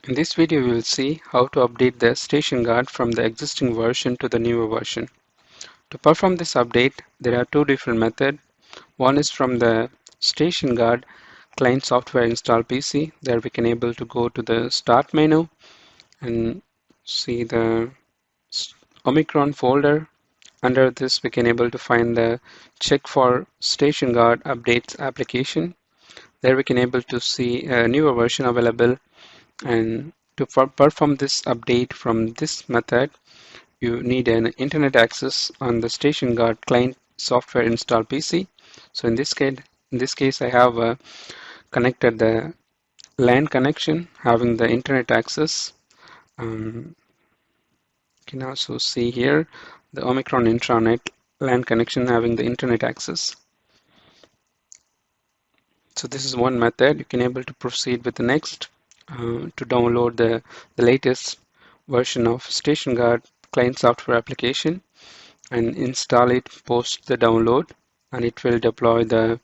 In this video, we will see how to update the StationGuard from the existing version to the newer version. To perform this update, there are two different methods. One is from the StationGuard client software install PC. There we can able to go to the Start menu and see the Omicron folder. Under this, we can able to find the check for StationGuard updates application. There we can able to see a newer version available. And to perform this update from this method, you need an internet access on the StationGuard client software install PC. So in this case, I have connected the LAN connection having the internet access. You can also see here the Omicron intranet LAN connection having the internet access. So this is one method. You can able to proceed with the next to download the latest version of StationGuard client software application and install it post the download, and it will deploy the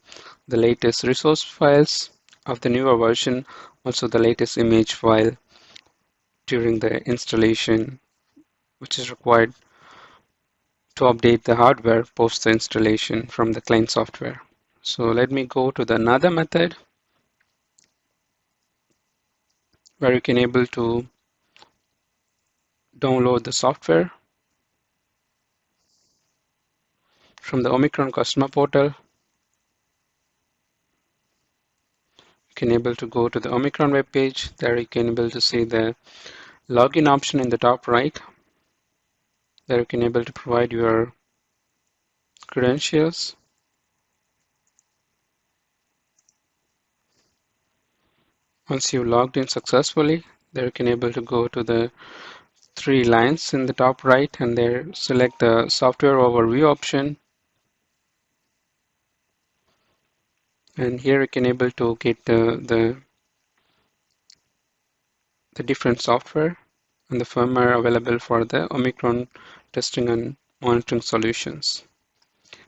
latest resource files of the newer version, also the latest image file during the installation, which is required to update the hardware post the installation from the client software. So let me go to the another method where you can able to download the software from the Omicron customer portal. You can able to go to the Omicron web page. There you can able to see the login option in the top right. There you can able to provide your credentials. Once you logged in successfully, there you can able to go to the three lines in the top right, and there select the software overview option. And here you can able to get the different software and the firmware available for the Omicron testing and monitoring solutions.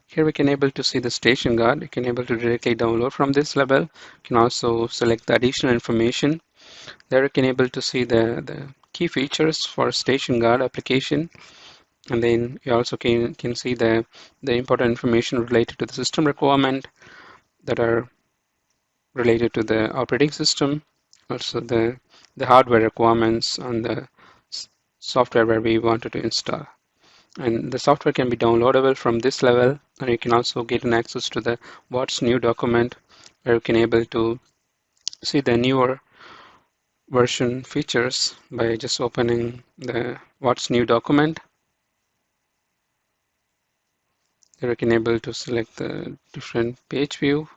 Here we can able to see the StationGuard. You can able to directly download from this level. You can also select the additional information. There you can able to see the key features for StationGuard application, and then you also can see the important information related to the system requirement that are related to the operating system, also the hardware requirements on the software where we wanted to install. And the software can be downloadable from this level, and you can also get an access to the what's new document where you can able to see the newer version features by just opening the what's new document. There you can able to select the different page view,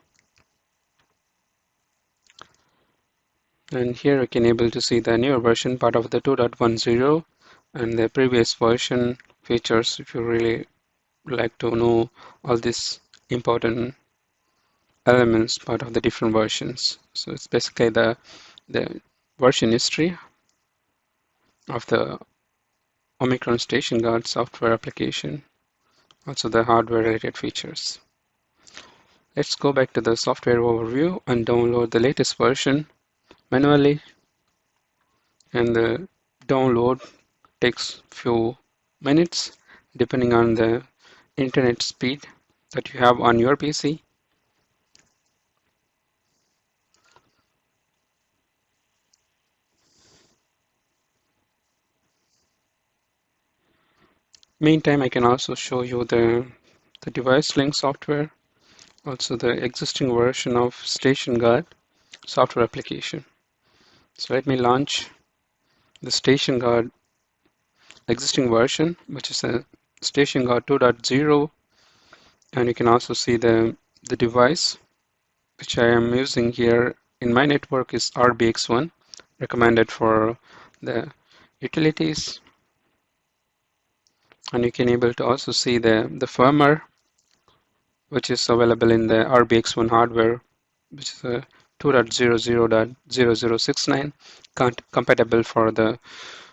and here you can able to see the newer version part of the 2.10 and the previous version features if you really like to know all these important elements part of the different versions. So it's basically the version history of the Omicron StationGuard software application, also the hardware related features. Let's go back to the software overview and download the latest version manually, and the download takes few minutes depending on the internet speed that you have on your PC. Meantime, I can also show you the device link software, also the existing version of StationGuard software application. So let me launch the StationGuard existing version, which is a StationGuard 2.0, and you can also see the device which I am using here in my network is RBX1, recommended for the utilities. And you can able to also see the firmware which is available in the RBX1 hardware, which is a 2.00.0069, compatible for the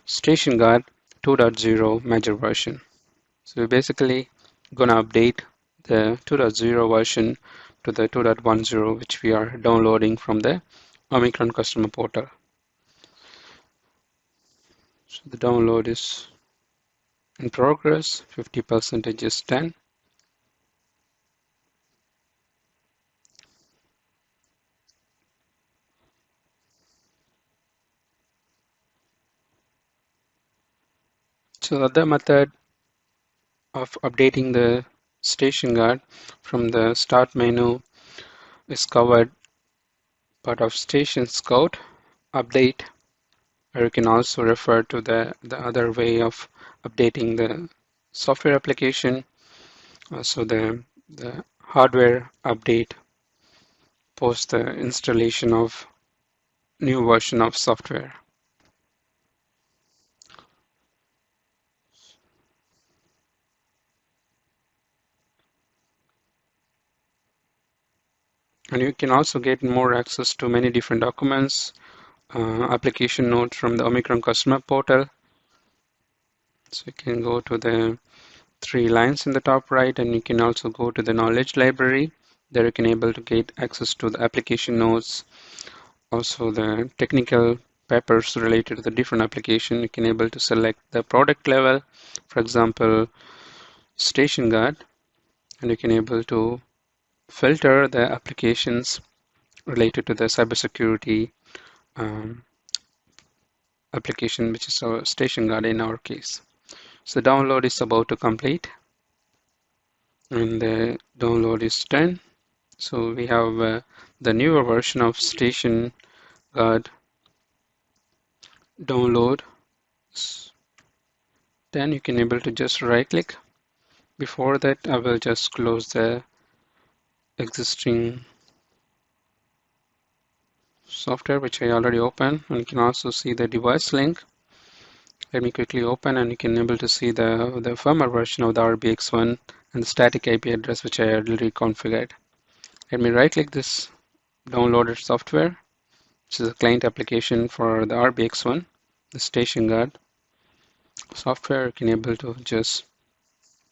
StationGuard 2.0 major version. So we're basically gonna update the 2.0 version to the 2.10, which we are downloading from the Omicron customer portal. So the download is in progress. 50% is 10. So the other method of updating the station guard from the start menu is covered part of stations code update, or you can also refer to the other way of updating the software application. So the hardware update post the installation of new version of software. And you can also get more access to many different documents, application notes from the Omicron customer portal. So you can go to the three lines in the top right, and you can also go to the knowledge library. There you can able to get access to the application notes, also the technical papers related to the different application. You can able to select the product level, for example, StationGuard, and you can able to filter the applications related to the cybersecurity um, application, which is our StationGuard in our case. So download is about to complete, and the download is 10. So we have the newer version of StationGuard download. Then you can able to just right click. Before that, I will just close the existing software which I already opened, and you can also see the device link. Let me quickly open, and you can able to see the firmware version of the RBX1 and the static IP address which I already configured. Let me right click this downloaded software, which is a client application for the RBX1, the StationGuard software. You can able to just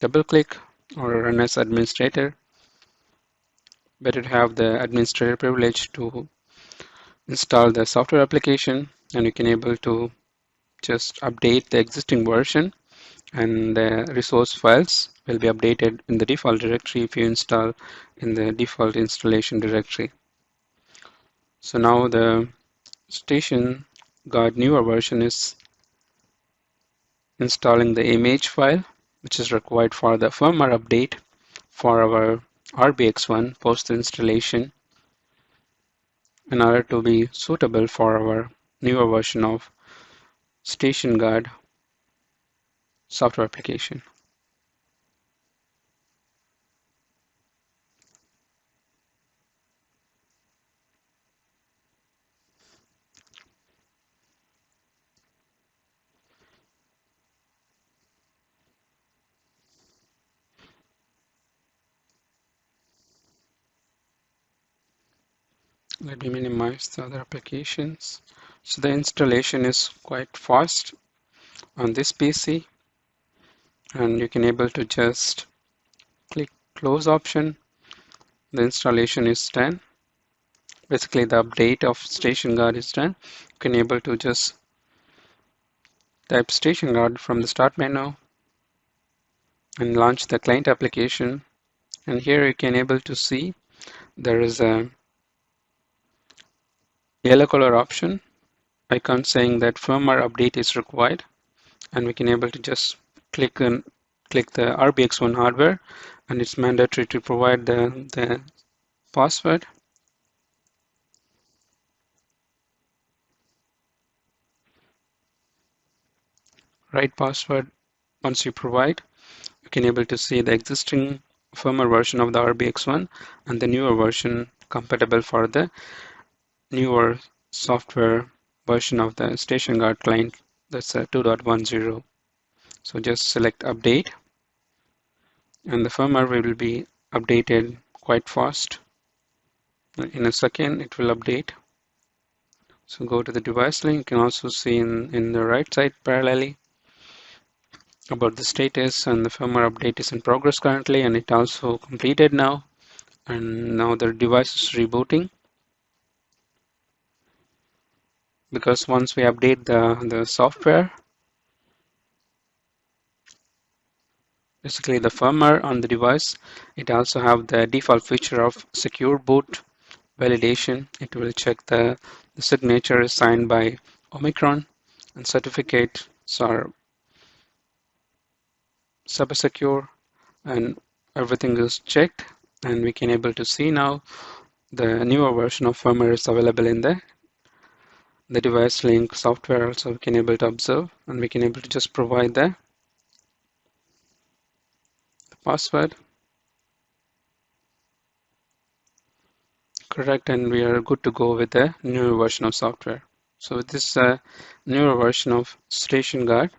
double click or run as administrator. Better to have the administrator privilege to install the software application, and you can able to just update the existing version, and the resource files will be updated in the default directory if you install in the default installation directory. So now the StationGuard newer version is installing the image file, which is required for the firmware update for our RBX1 post installation in order to be suitable for our newer version of StationGuard software application. Let me minimize the other applications. So the installation is quite fast on this PC, and you can able to just click close option. The installation is done. Basically the update of StationGuard is done. You can able to just type StationGuard from the start menu and launch the client application. And here you can able to see there is a yellow color option icon saying that firmware update is required, and we can able to just click the RBX1 hardware, and it's mandatory to provide the password. Right password once you provide, you can able to see the existing firmware version of the RBX1 and the newer version compatible for the newer software version of the StationGuard client, that's a 2.10. So just select update, and the firmware will be updated quite fast. In a second it will update. So go to the device link. You can also see in the right side parallelly about the status, and the firmware update is in progress currently, and it also completed now, and now the device is rebooting, because once we update the software, basically the firmware on the device. It also have the default feature of secure boot validation. It will check the signature is signed by Omicron and certificates are super secure and everything is checked, and we can able to see now the newer version of firmware is available in the device link software. Also we can able to observe, and we can able to just provide the password correct, and we are good to go with the newer version of software. So with this newer version of StationGuard,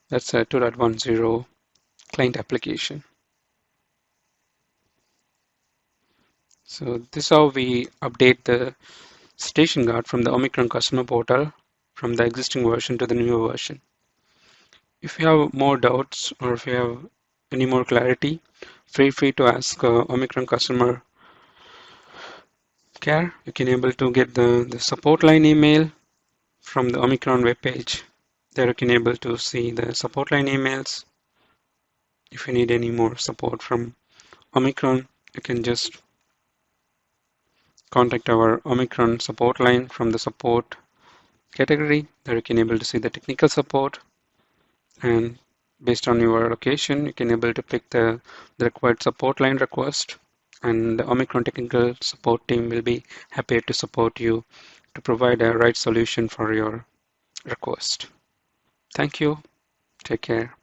that's a 2.10 client application. So this is how we update the StationGuard from the Omicron customer portal from the existing version to the newer version. If you have more doubts or if you have any more clarity, feel free to ask Omicron customer care. You can able to get the support line email from the Omicron webpage. There you can able to see the support line emails. If you need any more support from Omicron, you can just contact our Omicron support line from the support category. There you can able to see the technical support, and based on your location, you can able to pick the required support line request, and the Omicron technical support team will be happy to support you to provide a right solution for your request. Thank you. Take care.